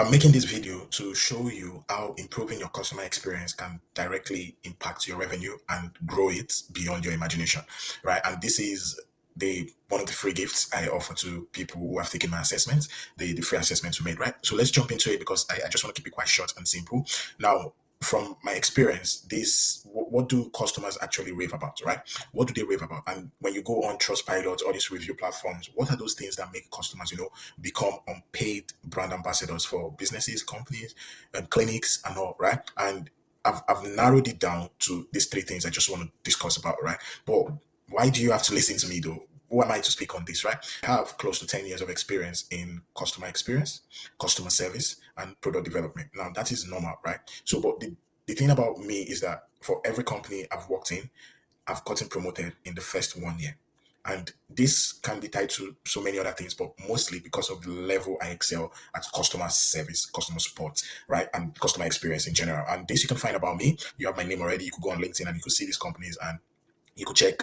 I'm making this video to show you how improving your customer experience can directly impact your revenue and grow it beyond your imagination, right? And this is the one of the free gifts I offer to people who have taken my assessment, the free assessments we made, right? So let's jump into it because I just want to keep it quite short and simple. Now, from my experience, what do customers actually rave about, right? What do they rave about? And when you go on Trustpilot or these review platforms, what are those things that make customers, become unpaid brand ambassadors for businesses, companies, and clinics and all, right? And I've narrowed it down to these three things I just want to discuss about, right? But why do you have to listen to me though? Who am I to speak on this, right? I have close to 10 years of experience in customer experience, customer service, and product development. Now, that is normal, right? So, but the thing about me is that for every company I've worked in, I've gotten promoted in the first 1 year. And this can be tied to so many other things, but mostly because of the level I excel at customer service, customer support, right? And customer experience in general. And this you can find about me. You have my name already. You could go on LinkedIn and you could see these companies and you could check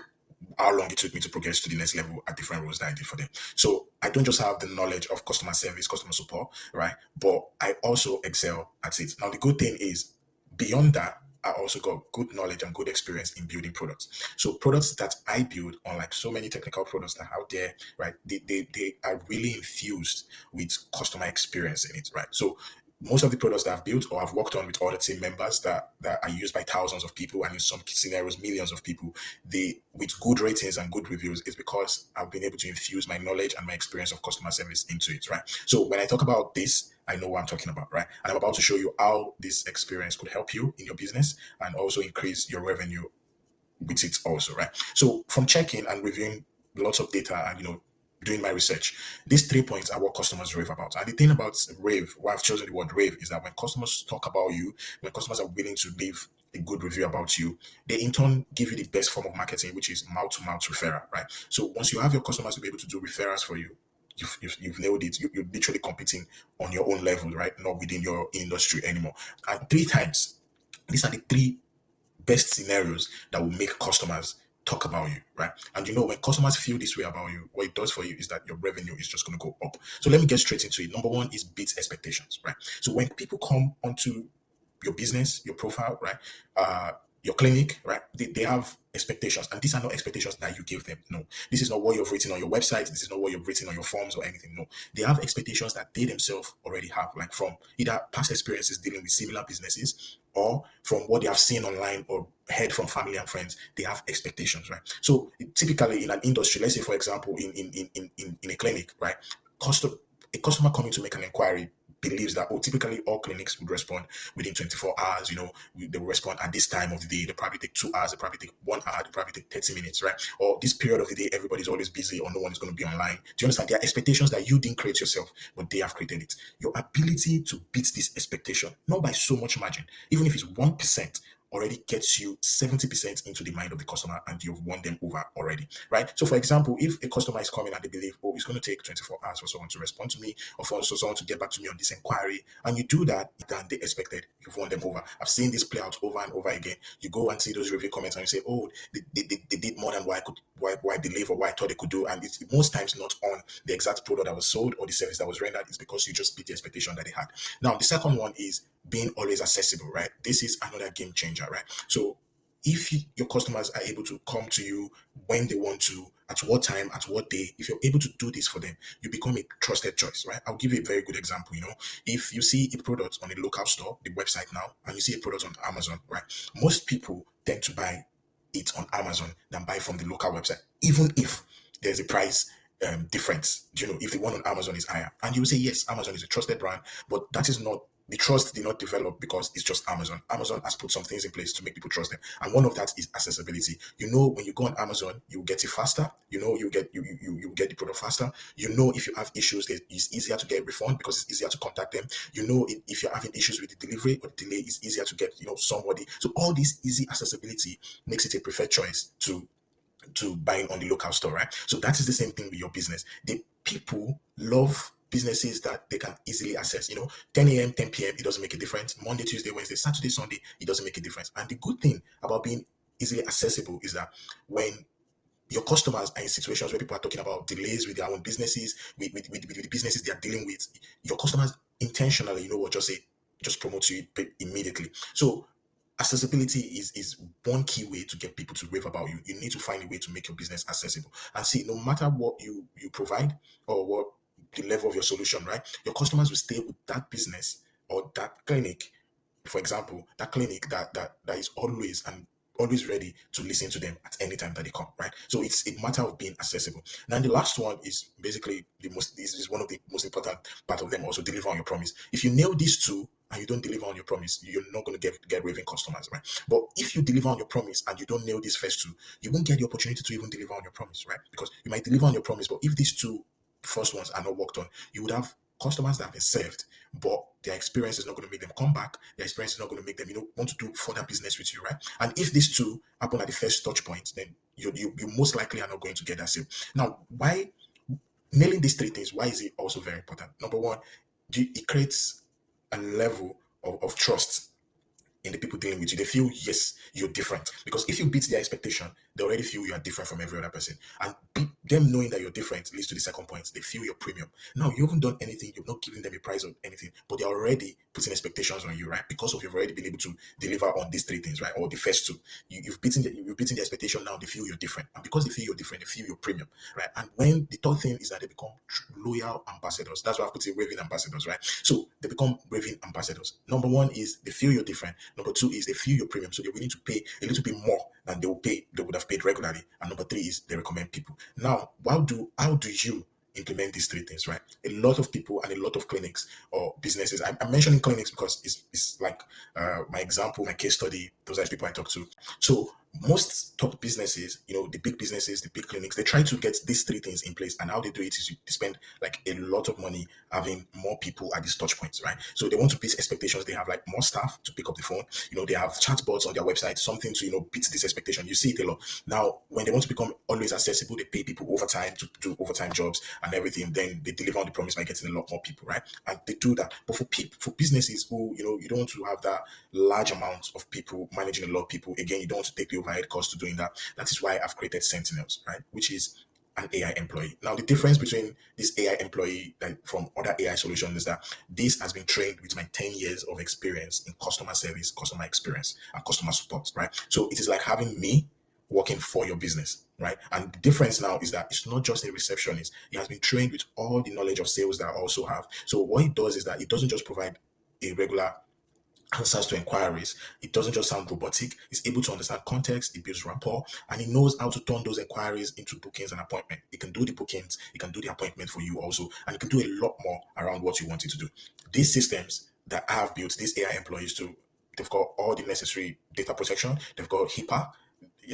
how long it took me to progress to the next level at different roles that I did for them. So I don't just have the knowledge of customer service, customer support, right? But I also excel at it. Now, the good thing is, beyond that, I also got good knowledge and good experience in building products. So products that I build, unlike so many technical products that are out there, right? They are really infused with customer experience in it, right? So most of the products that I've built or I've worked on with other team members that are used by thousands of people and in some scenarios millions of people, they with good ratings and good reviews, is because I've been able to infuse my knowledge and my experience of customer service into it, right? So when I talk about this, I know what I'm talking about, right? And I'm about to show you how this experience could help you in your business and also increase your revenue with it also, right? So from checking and reviewing lots of data and doing my research, these 3 points are what customers rave about. And the thing about rave, why I've chosen the word rave, is that when customers talk about you, when customers are willing to leave a good review about you, they in turn give you the best form of marketing, which is mouth-to-mouth referral, right? So once you have your customers to be able to do referrals for you, you've nailed it. You're literally competing on your own level, right? Not within your industry anymore. And three times, these are the three best scenarios that will make customers talk about you, right? And when customers feel this way about you, what it does for you is that your revenue is just going to go up. So let me get straight into it. Number one is beat expectations, right? So when people come onto your business, your profile, right? Your clinic, right? They have expectations, and these are not expectations that you give them. No, this is not what you've written on your website. This is not what you've written on your forms or anything. No, they have expectations that they themselves already have, like from either past experiences dealing with similar businesses or from what they have seen online or heard from family and friends. They have expectations, right? So typically in an industry, let's say for example in a clinic, right? A customer coming to make an inquiry believes that, typically all clinics would respond within 24 hours. They will respond at this time of the day. They probably take 2 hours, they probably take 1 hour, they probably take 30 minutes, right? Or this period of the day, everybody's always busy or no one is going to be online. Do you understand? There are expectations that you didn't create yourself, but they have created it. Your ability to beat this expectation, not by so much margin, even if it's 1%, already gets you 70% into the mind of the customer and you've won them over already, right? So for example, if a customer is coming and they believe, it's going to take 24 hours for someone to respond to me or for someone to get back to me on this inquiry, and you do that than they expected, you've won them over. I've seen this play out over and over again. You go and see those review comments and you say, they did more than what I believe or what I thought they could do. And it's most times not on the exact product that was sold or the service that was rendered. It's because you just beat the expectation that they had. Now, the second one is being always accessible, right? This is another game changer, right? So if your customers are able to come to you when they want to, at what time, at what day, if you're able to do this for them, you become a trusted choice, right? I'll give you a very good example. If you see a product on a local store, the website now, and you see a product on Amazon, right? Most people tend to buy it on Amazon than buy from the local website, even if there's a price difference. If the one on Amazon is higher, and you will say, yes, Amazon is a trusted brand, but that is not. The trust did not develop because it's just Amazon. Amazon has put some things in place to make people trust them, and one of that is accessibility. When you go on Amazon, you get it faster. You get the product faster. If you have issues, it's easier to get a refund because it's easier to contact them. If you're having issues with the delivery or the delay, it's easier to get somebody. So all this easy accessibility makes it a preferred choice to buying on the local store, right? So that is the same thing with your business. The people love businesses that they can easily access. 10 a.m., 10 p.m., it doesn't make a difference. Monday, Tuesday, Wednesday, Saturday, Sunday, it doesn't make a difference. And the good thing about being easily accessible is that when your customers are in situations where people are talking about delays with their own businesses, with the businesses they are dealing with, your customers intentionally, you know what, just promote you immediately. So accessibility is one key way to get people to rave about you. You need to find a way to make your business accessible. And see, no matter what you provide or what the level of your solution, right? Your customers will stay with that business or that clinic, for example, that clinic that is always ready to listen to them at any time that they come, right? So it's a matter of being accessible. Now the last one is basically this is one of the most important part of them, also deliver on your promise. If you nail these two and you don't deliver on your promise, you're not going to get raving customers, right? But if you deliver on your promise and you don't nail these first two, you won't get the opportunity to even deliver on your promise, right? Because you might deliver on your promise, but if these two first ones are not worked on, you would have customers that have been served, but their experience is not going to make them come back. Their experience is not going to make them, want to do further business with you, right? And if these two happen at the first touch point, then you most likely are not going to get that sale. Now, why nailing these three things? Why is it also very important? Number one, it creates a level of trust in the people dealing with you. They feel, yes, you're different. Because if you beat their expectation, they already feel you are different from every other person. And them knowing that you're different leads to the second point. They feel your premium. Now, you haven't done anything, you've not given them a price or anything, but they're already putting expectations on you, right? Because of you've already been able to deliver on these three things, right? Or the first two. You've beaten the expectation. Now they feel you're different. And because they feel you're different, they feel your premium, right? And when the third thing is that they become loyal ambassadors. That's why I put it raving ambassadors, right? So they become raving ambassadors. Number one is they feel you're different. Number two is they feel your premium, so they're willing to pay a little bit more than they would have paid regularly. And number three is they recommend people. Now, how do you implement these three things, right? A lot of people and a lot of clinics or businesses. I'm mentioning clinics because it's like my example, my case study. Those are the people I talk to. So most top businesses, the big businesses, the big clinics, they try to get these three things in place. And how they do it is they spend like a lot of money having more people at these touch points, right? So they want to beat expectations. They have like more staff to pick up the phone. They have chatbots on their website, something to, beat this expectation. You see it a lot. Now, when they want to become always accessible, they pay people overtime to do overtime jobs and everything. Then they deliver on the promise by getting a lot more people, right? And they do that. But for businesses who, you don't want to have that large amount of people managing a lot of people, again, you don't want to take the overhead cost to doing that. That is why I've created Sentinels, right? Which is an AI employee. Now, the difference between this AI employee and from other AI solutions is that this has been trained with my 10 years of experience in customer service, customer experience, and customer support, right? So it is like having me working for your business, right? And the difference now is that it's not just a receptionist. He has been trained with all the knowledge of sales that I also have. So what it does is that it doesn't just provide a regular answers to inquiries. It doesn't just sound robotic. It's able to understand context, it builds rapport, and it knows how to turn those inquiries into bookings and appointment. It can do the bookings, it can do the appointment for you also, and it can do a lot more around what you want it to do. These systems that I have built, these AI employees to, they've got all the necessary data protection, they've got HIPAA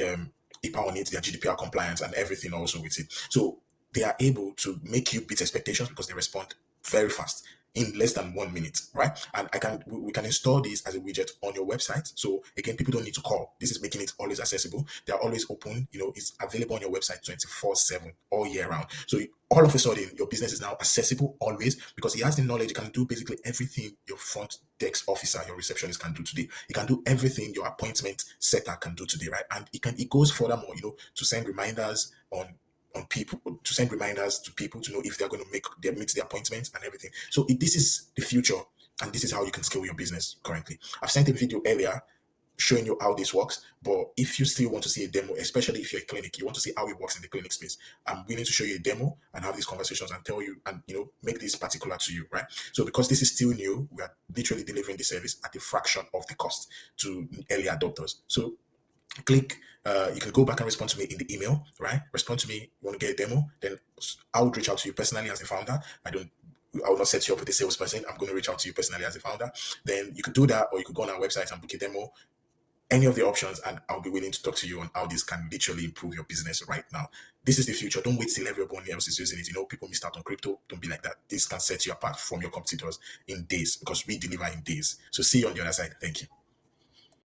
on it, their GDPR compliance and everything also with it. So they are able to make you beat expectations because they respond very fast in less than 1 minute, right? And we can install this as a widget on your website. So again, people don't need to call. This is making it always accessible. They are always open. It's available on your website 24/7 all year round. So all of a sudden, your business is now accessible always because he has the knowledge. He can do basically everything your front desk officer, your receptionist can do today. He can do everything your appointment setter can do today, right? And it goes furthermore, to send reminders on people, to send reminders to people to know if they're going to meet the appointments and everything. So this is the future, and this is how you can scale your business currently. I've sent a video earlier showing you how this works, but if you still want to see a demo, especially if you're a clinic, you want to see how it works in the clinic space, I'm willing to show you a demo and have these conversations and tell you and make this particular to you, right? So because this is still new, we are literally delivering the service at a fraction of the cost to early adopters. So you can go back and respond to me in the email, right? Respond to me, you want to get a demo, then I would reach out to you personally as a founder. I will not set you up with a salesperson. I'm going to reach out to you personally as a founder. Then you could do that, or you could go on our website and book a demo, any of the options, and I'll be willing to talk to you on how this can literally improve your business right now. This is the future. Don't wait till everyone else is using it. People missed out on crypto. Don't be like that. This can set you apart from your competitors in days because we deliver in days. So see you on the other side. Thank you.